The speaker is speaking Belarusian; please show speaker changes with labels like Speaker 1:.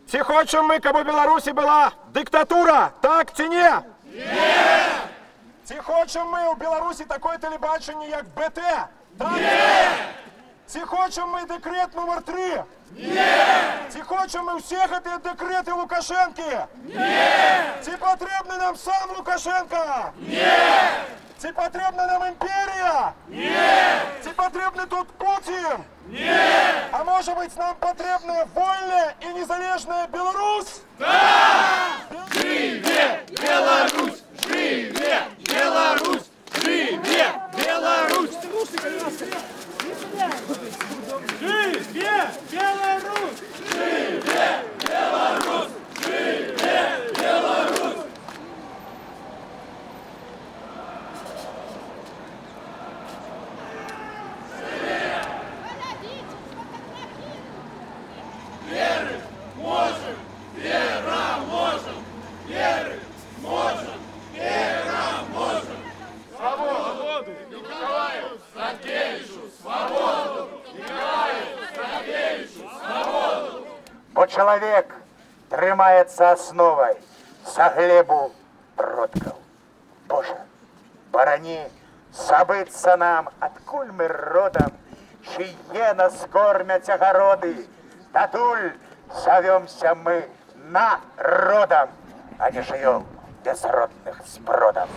Speaker 1: Ці хочам мы, каб у Беларусі была дыктатура, так ці не?
Speaker 2: Не!
Speaker 1: Ці хочам мы ў Беларусі такое тэлебачанне, як БТ? Так?
Speaker 2: Не!
Speaker 1: Ці хочам мы дэкрэт нумар 3?
Speaker 2: Не!
Speaker 1: Ці хочам мы ўсе гэтыя дэкрэты Лукашэнкі?
Speaker 2: Не!
Speaker 1: Ці патрэбны нам сам Лукашенко?
Speaker 2: Не!
Speaker 1: Ці патрэбна нам імперія?
Speaker 2: Не!
Speaker 1: Ці патрэбны тут Путін?
Speaker 2: Не!
Speaker 1: А можа быць, нам патрэбная вольная і незалежная Беларусь?
Speaker 2: Да! Живе Беларусь! Живе Беларусь! Живе Беларусь! Живе Беларусь! Живе Беларусь! Живе Беларусь! Веры можем, вера можем, веры можем, вера можем. Свободу Николаю Станкевичу, свободу Николаю Станкевичу, свободу.
Speaker 3: Бо чалавек трымаецца асновай за глебу продкаў. Божа, барані забыцца нам, адкуль мы родам, чые нас кормяць агароды. Татуль зовемся мы народом, а не жывём безродных сбродов.